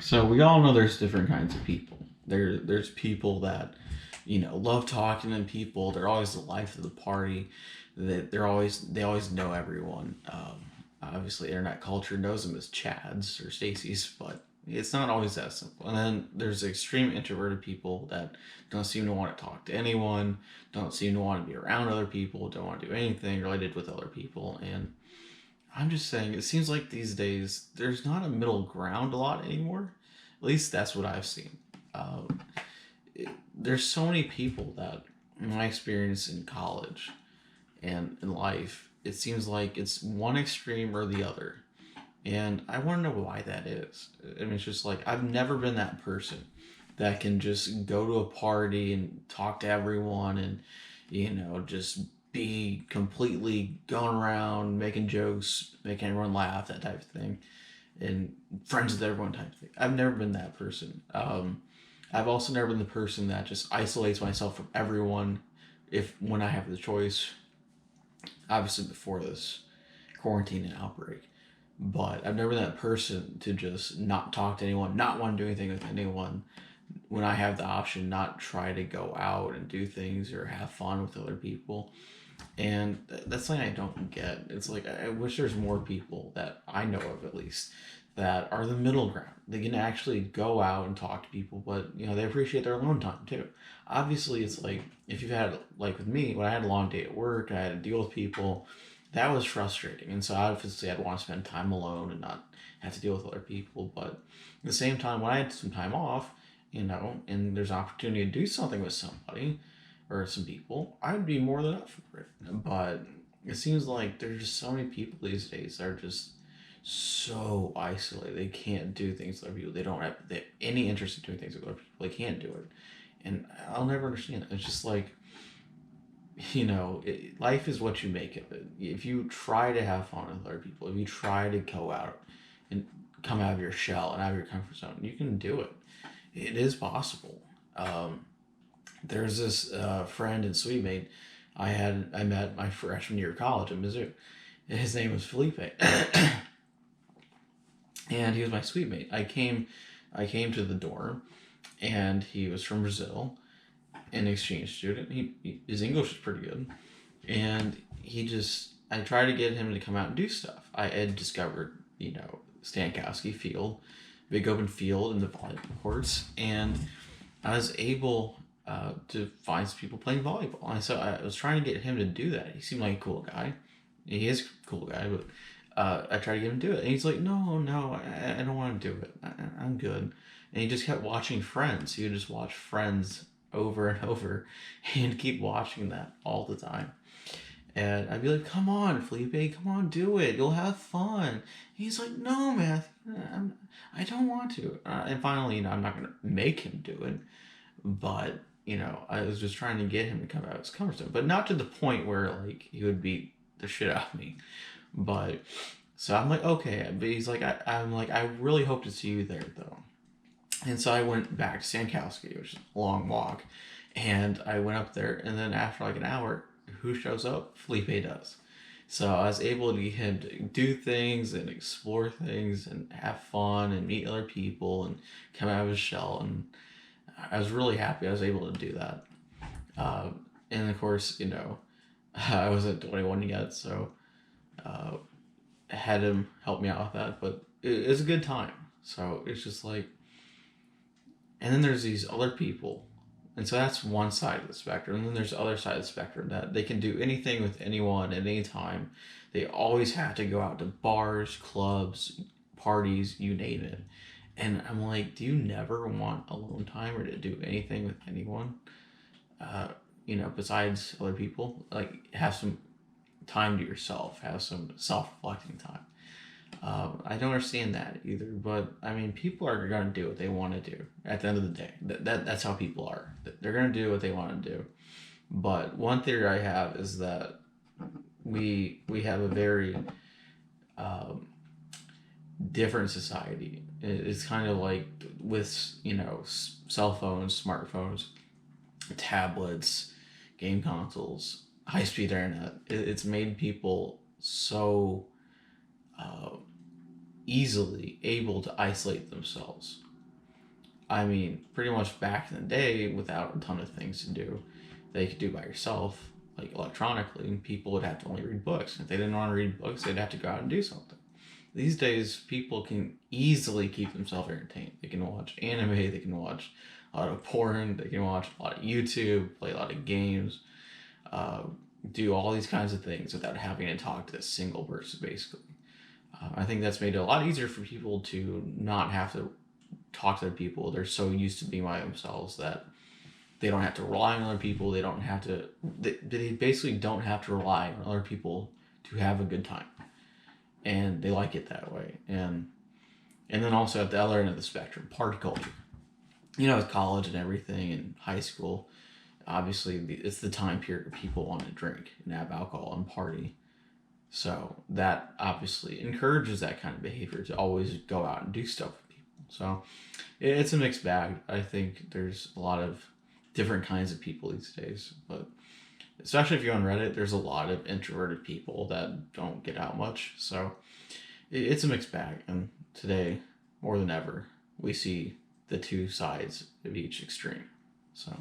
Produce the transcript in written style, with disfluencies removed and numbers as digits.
So we all know there's different kinds of people. There's people that, love talking to people. They're always the life of the party. They always know everyone. Obviously, internet culture knows them as Chads or Stacy's, but it's not always that simple. And then there's extreme introverted people that don't seem to want to talk to anyone, don't seem to want to be around other people, don't want to do anything related with other people. And I'm just saying, it seems like these days there's not a middle ground a lot anymore. At least that's what I've seen. Um, there's so many people that, in my experience in college and in life, it seems like it's one extreme or the other. And I want to know why that is. I mean, it's just like I've never been that person that can just go to a party and talk to everyone and, just be completely going around making jokes, making everyone laugh, that type of thing, and friends with everyone type of thing. I've never been that person. I've also never been the person that just isolates myself from everyone if when I have the choice. Obviously, before this quarantine and outbreak, but I've never been that person to just not talk to anyone, not want to do anything with anyone when I have the option, not try to go out and do things or have fun with other people. And that's something I don't get. It's like I wish there's more people that I know of at least that are the middle ground. They can actually go out and talk to people, but they appreciate their alone time too. Obviously, it's like if you've had like with me when I had a long day at work, I had to deal with people. That was frustrating, and so obviously I'd want to spend time alone and not have to deal with other people. But at the same time, when I had some time off, and there's an opportunity to do something with somebody or some people, I'd be more than up for it. But it seems like there's just so many people these days that are just so isolated. They can't do things with other people. They have any interest in doing things with other people. They can't do it. And I'll never understand it. It's just like, life is what you make of it. If you try to have fun with other people, if you try to go out and come out of your shell and out of your comfort zone, you can do it. It is possible. There's this friend and sweet mate I met my freshman year of college at Mizzou. His name was Felipe, and he was my sweet mate. I came to the dorm, and he was from Brazil, an exchange student. His English was pretty good, and I tried to get him to come out and do stuff. I had discovered Stankowski Field, big open field in the volleyball courts, and I was able to find some people playing volleyball. And so I was trying to get him to do that. He seemed like a cool guy. He is a cool guy, but I tried to get him to do it. And he's like, no, no, I don't want to do it. I'm good. And he just kept watching Friends. He would just watch Friends over and over and keep watching that all the time. And I'd be like, come on, Felipe, come on, do it. You'll have fun. And he's like, no, man, I don't want to. And finally, I'm not going to make him do it. But, I was just trying to get him to come out of his comfort zone. But not to the point where, like, he would beat the shit out of me. But, so I'm like, okay. But he's like, I'm like, I really hope to see you there, though. And so I went back to Sankowski, which is a long walk. And I went up there. And then after like an hour, who shows up? Felipe does. So I was able to get him to do things and explore things and have fun and meet other people and come out of his shell. And I was really happy I was able to do that. And of course, I wasn't 21 yet, so uh, I had him help me out with that. But it was a good time. So it's just like, and then there's these other people. And so that's one side of the spectrum. And then there's the other side of the spectrum that they can do anything with anyone at any time. They always have to go out to bars, clubs, parties, you name it. And I'm like, do you never want alone time or to do anything with anyone? Besides other people, like have some time to yourself, have some self-reflecting time. I don't understand that either, but I mean, people are gonna do what they want to do. At the end of the day, that's how people are. They're gonna do what they want to do. But one theory I have is that we have a very um, different society. It's kind of like with cell phones, smartphones, tablets, game consoles, high speed internet. It's made people so uh, easily able to isolate themselves. I mean, pretty much back in the day, without a ton of things to do that you could do by yourself, like electronically, people would have to only read books. If they didn't want to read books, they'd have to go out and do something. These days, people can easily keep themselves entertained. They can watch anime, they can watch a lot of porn, they can watch a lot of YouTube, play a lot of games, uh, do all these kinds of things without having to talk to a single person, basically. I think that's made it a lot easier for people to not have to talk to other people. They're so used to being by themselves that they don't have to rely on other people. They don't have to. They basically don't have to rely on other people to have a good time, and they like it that way. And then also at the other end of the spectrum, party culture. With college and everything, and high school, obviously it's the time period where people want to drink and have alcohol and party. So that obviously encourages that kind of behavior to always go out and do stuff with people. So it's a mixed bag. I think there's a lot of different kinds of people these days, but especially if you're on Reddit, there's a lot of introverted people that don't get out much. So it's a mixed bag. And today, more than ever, we see the two sides of each extreme. So.